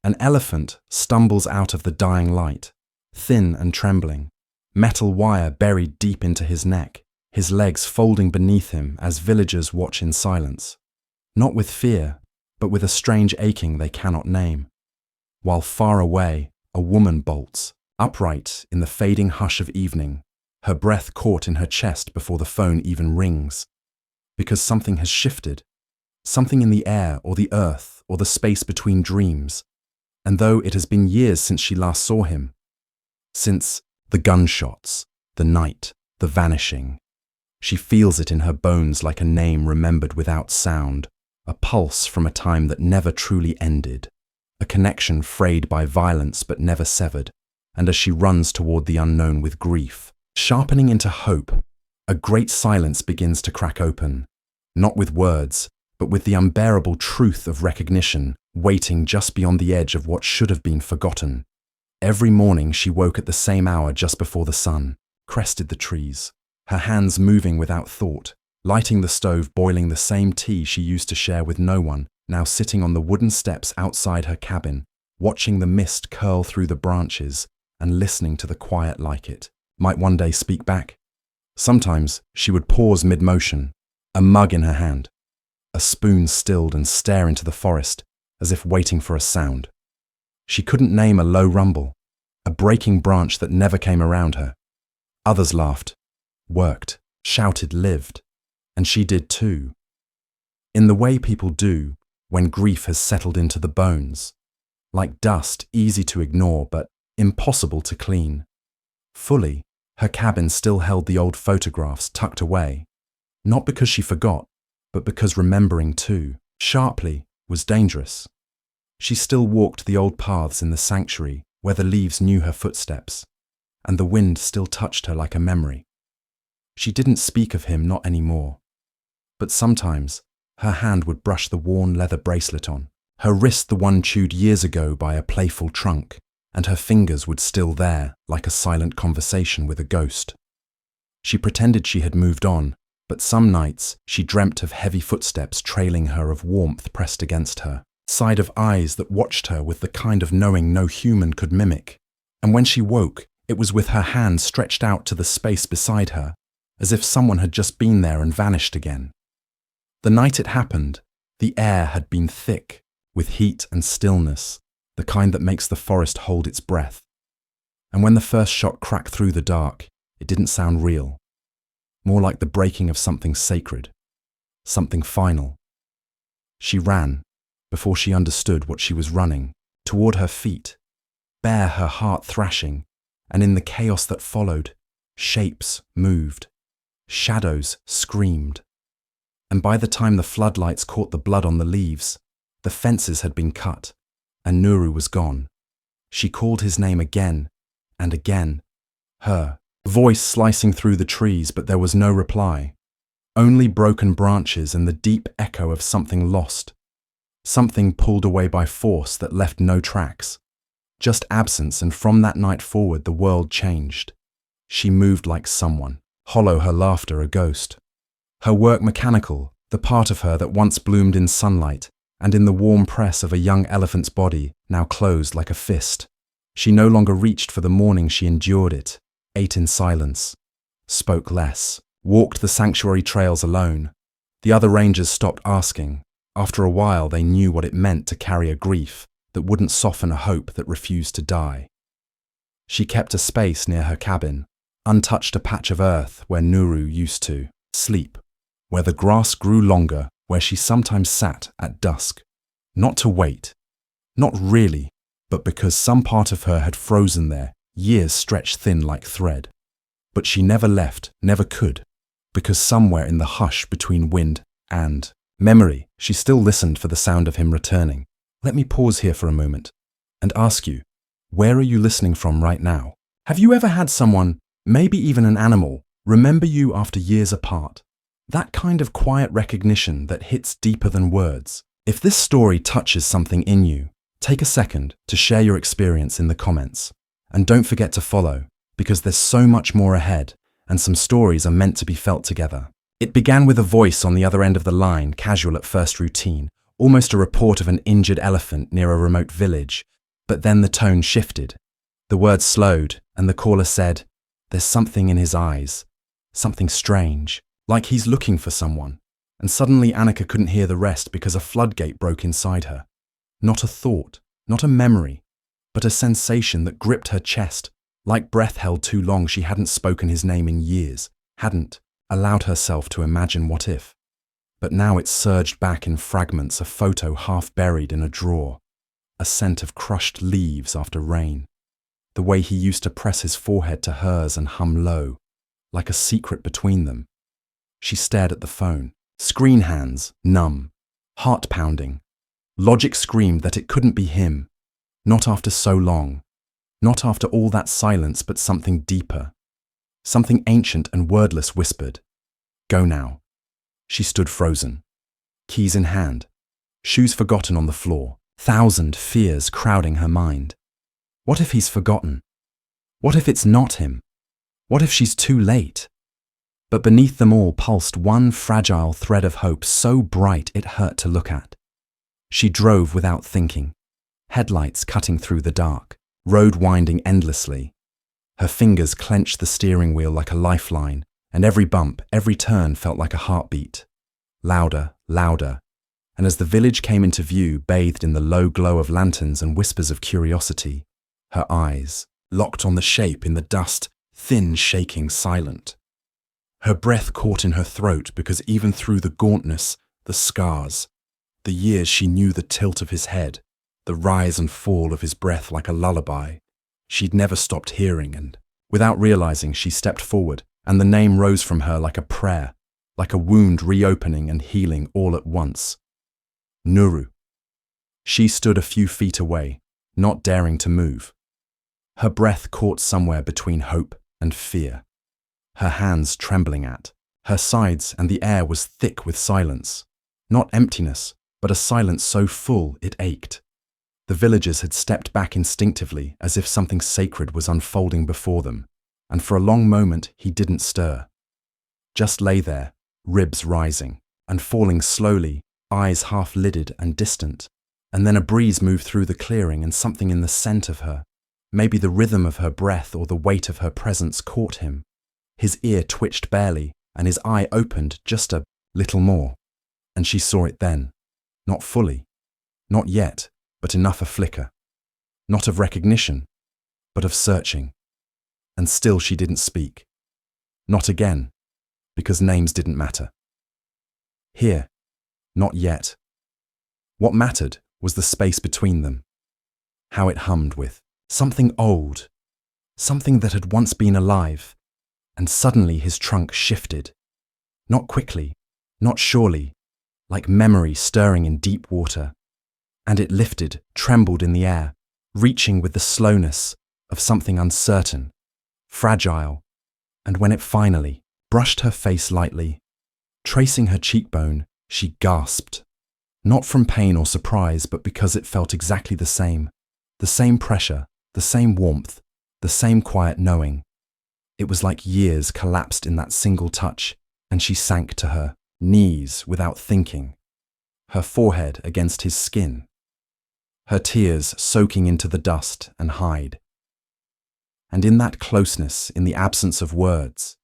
An elephant stumbles out of the dying light, thin and trembling, metal wire buried deep into his neck, his legs folding beneath him as villagers watch in silence, not with fear, but with a strange aching they cannot name. While far away, a woman bolts, upright in the fading hush of evening, her breath caught in her chest before the phone even rings. Because something has shifted, something in the air or the earth or the space between dreams, and though it has been years since she last saw him, since the gunshots, the night, the vanishing, she feels it in her bones like a name remembered without sound, a pulse from a time that never truly ended, a connection frayed by violence but never severed, and as she runs toward the unknown with grief, sharpening into hope, a great silence begins to crack open, not with words, but with the unbearable truth of recognition waiting just beyond the edge of what should have been forgotten. Every morning she woke at the same hour just before the sun crested the trees, her hands moving without thought, lighting the stove, boiling the same tea she used to share with no one, now sitting on the wooden steps outside her cabin, watching the mist curl through the branches and listening to the quiet like it might one day speak back. Sometimes she would pause mid-motion, a mug in her hand, a spoon stilled, and stare into the forest as if waiting for a sound. She couldn't name a low rumble, a breaking branch that never came around her. Others laughed, worked, shouted, lived, and she did too. In the way people do when grief has settled into the bones, like dust easy to ignore but impossible to clean. Fully, her cabin still held the old photographs tucked away, not because she forgot, but because remembering too, sharply, was dangerous. She still walked the old paths in the sanctuary where the leaves knew her footsteps, and the wind still touched her like a memory. She didn't speak of him, not anymore. But sometimes her hand would brush the worn leather bracelet on, her wrist the one chewed years ago by a playful trunk, and her fingers would still there like a silent conversation with a ghost. She pretended she had moved on, but some nights she dreamt of heavy footsteps trailing her, of warmth pressed against her, side of eyes that watched her with the kind of knowing no human could mimic. And when she woke, it was with her hand stretched out to the space beside her, as if someone had just been there and vanished again. The night it happened, the air had been thick, with heat and stillness, the kind that makes the forest hold its breath. And when the first shot cracked through the dark, it didn't sound real. More like the breaking of something sacred, something final. She ran, before she understood what she was running, toward her feet, bare, her heart thrashing, and in the chaos that followed, shapes moved, shadows screamed. And by the time the floodlights caught the blood on the leaves, the fences had been cut, and Nuru was gone. She called his name again and again, her voice slicing through the trees, but there was no reply. Only broken branches and the deep echo of something lost, something pulled away by force that left no tracks. Just absence, and from that night forward the world changed. She moved like someone, hollow, her laughter a ghost. Her work mechanical, the part of her that once bloomed in sunlight and in the warm press of a young elephant's body, now closed like a fist. She no longer reached for the morning, she endured it, ate in silence, spoke less, walked the sanctuary trails alone. The other rangers stopped asking. After a while they knew what it meant to carry a grief that wouldn't soften a hope that refused to die. She kept a space near her cabin, untouched, a patch of earth where Nuru used to sleep, where the grass grew longer, where she sometimes sat at dusk. Not to wait, not really, but because some part of her had frozen there, years stretched thin like thread. But she never left, never could, because somewhere in the hush between wind and memory, she still listened for the sound of him returning. Let me pause here for a moment and ask you, where are you listening from right now? Have you ever had someone, maybe even an animal, remember you after years apart? That kind of quiet recognition that hits deeper than words. If this story touches something in you, take a second to share your experience in the comments. And don't forget to follow, because there's so much more ahead, and some stories are meant to be felt together. It began with a voice on the other end of the line, casual at first, routine, almost a report of an injured elephant near a remote village, But then the tone shifted. The words slowed, and the caller said, "There's something in his eyes. Something strange, like he's looking for someone." And suddenly Annika couldn't hear the rest because a floodgate broke inside her. Not a thought, not a memory, but a sensation that gripped her chest. Like breath held too long, she hadn't spoken his name in years, hadn't allowed herself to imagine what if. But now it surged back in fragments, a photo half buried in a drawer, a scent of crushed leaves after rain, the way he used to press his forehead to hers and hum low, like a secret between them. She stared at the phone, screen hands numb, heart pounding. Logic screamed that it couldn't be him, not after so long, not after all that silence, but something deeper. Something ancient and wordless whispered, "Go now." She stood frozen, keys in hand, shoes forgotten on the floor, 1,000 fears crowding her mind. What if he's forgotten? What if it's not him? What if she's too late? But beneath them all pulsed one fragile thread of hope so bright it hurt to look at. She drove without thinking, headlights cutting through the dark, road winding endlessly. Her fingers clenched the steering wheel like a lifeline, and every bump, every turn felt like a heartbeat. Louder, louder, and as the village came into view, bathed in the low glow of lanterns and whispers of curiosity, her eyes locked on the shape in the dust, thin, shaking, silent. Her breath caught in her throat because even through the gauntness, the scars, the years, she knew the tilt of his head, the rise and fall of his breath like a lullaby. She'd never stopped hearing, and without realizing, she stepped forward, and the name rose from her like a prayer, like a wound reopening and healing all at once. Nuru. She stood a few feet away, not daring to move. Her breath caught somewhere between hope and fear. Her hands trembling at her sides, and the air was thick with silence. Not emptiness, but a silence so full it ached. The villagers had stepped back instinctively, as if something sacred was unfolding before them, and for a long moment he didn't stir. Just lay there, ribs rising and falling slowly, eyes half-lidded and distant. And then a breeze moved through the clearing, and something in the scent of her, maybe the rhythm of her breath or the weight of her presence, caught him. His ear twitched barely, and his eye opened just a little more. And she saw it then. Not fully. Not yet, but enough a flicker. Not of recognition, but of searching. And still she didn't speak. Not again, because names didn't matter. Here, not yet. What mattered was the space between them. How it hummed with something old, something that had once been alive. And suddenly his trunk shifted. Not quickly, not surely, like memory stirring in deep water. And it lifted, trembled in the air, reaching with the slowness of something uncertain, fragile. And when it finally brushed her face lightly, tracing her cheekbone, she gasped. Not from pain or surprise, but because it felt exactly the same pressure, the same warmth, the same quiet knowing. It was like years collapsed in that single touch, and she sank to her knees without thinking, her forehead against his skin, her tears soaking into the dust and hide. And in that closeness, in the absence of words,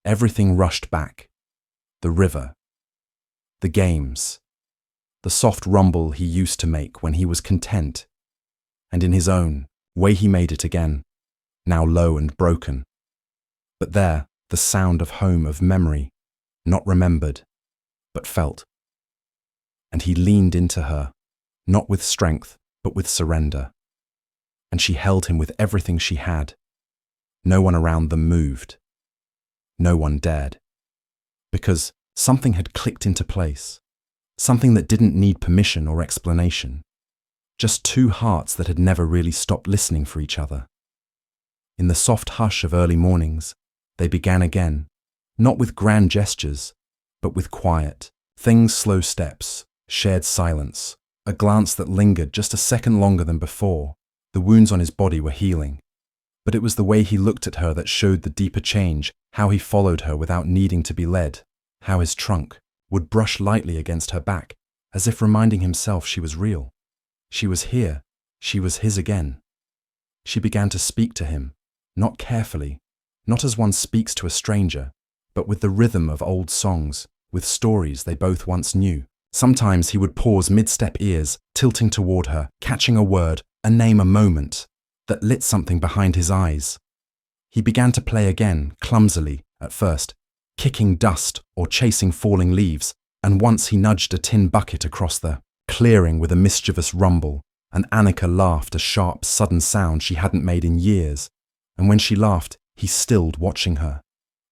everything rushed back. The river, the games, the soft rumble he used to make when he was content, and in his own way he made it again, now low and broken. But there, the sound of home, of memory, not remembered, but felt. And he leaned into her, not with strength, but with surrender. And she held him with everything she had. No one around them moved. No one dared. Because something had clicked into place. Something that didn't need permission or explanation. Just two hearts that had never really stopped listening for each other. In the soft hush of early mornings, they began again, not with grand gestures, but with quiet, things, slow steps, shared silence, a glance that lingered just a second longer than before. The wounds on his body were healing. But it was the way he looked at her that showed the deeper change, how he followed her without needing to be led, how his trunk would brush lightly against her back, as if reminding himself she was real. She was here, She was his again. She began to speak to him, not carefully, not as one speaks to a stranger, but with the rhythm of old songs, with stories they both once knew. Sometimes he would pause mid-step ears, tilting toward her, catching a word, a name, a moment, that lit something behind his eyes. He began to play again, clumsily, at first, kicking dust or chasing falling leaves, and once he nudged a tin bucket across the clearing with a mischievous rumble, and Annika laughed, a sharp, sudden sound she hadn't made in years, and when she laughed, he stilled watching her,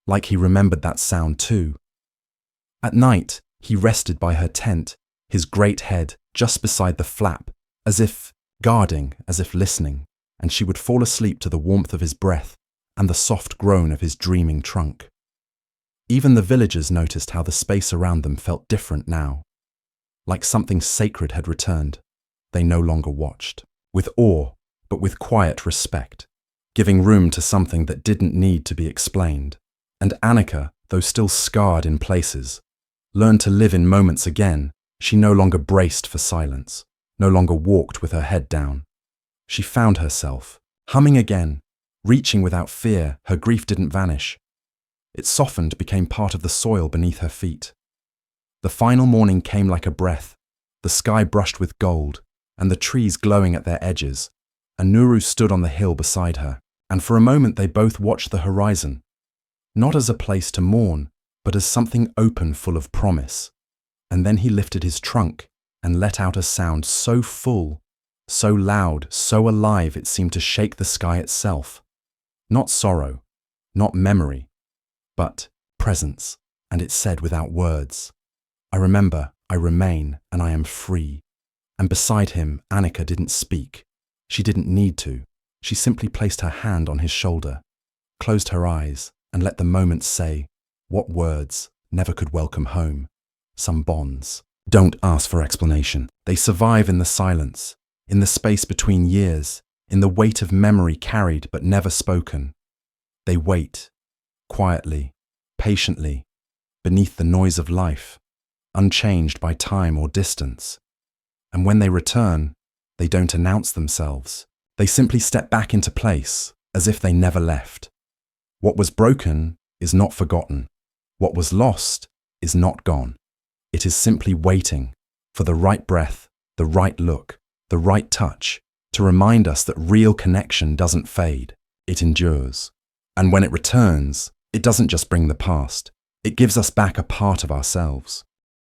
like he remembered that sound too. At night, he rested by her tent, his great head just beside the flap, as if guarding, as if listening, and she would fall asleep to the warmth of his breath and the soft groan of his dreaming trunk. Even the villagers noticed how the space around them felt different now. Like something sacred had returned, they no longer watched, with awe, but with quiet respect, giving room to something that didn't need to be explained. And Annika, though still scarred in places, learned to live in moments again. She no longer braced for silence, no longer walked with her head down. She found herself, humming again, reaching without fear. Her grief didn't vanish. It softened, became part of the soil beneath her feet. The final morning came like a breath, the sky brushed with gold, and the trees glowing at their edges. And Nuru stood on the hill beside her, and for a moment they both watched the horizon, not as a place to mourn, but as something open, full of promise. And then he lifted his trunk and let out a sound so full, so loud, so alive it seemed to shake the sky itself. Not sorrow, not memory, but presence, and it said without words, "I remember, I remain, and I am free." And beside him, Annika didn't speak. She didn't need to. She simply placed her hand on his shoulder, closed her eyes, and let the moment say, what words never could welcome home? Some bonds don't ask for explanation. They survive in the silence, in the space between years, in the weight of memory carried but never spoken. They wait, quietly, patiently, beneath the noise of life, unchanged by time or distance. And when they return, they don't announce themselves. They simply step back into place, as if they never left. What was broken is not forgotten. What was lost is not gone. It is simply waiting for the right breath, the right look, the right touch, to remind us that real connection doesn't fade, it endures. And when it returns, it doesn't just bring the past, it gives us back a part of ourselves.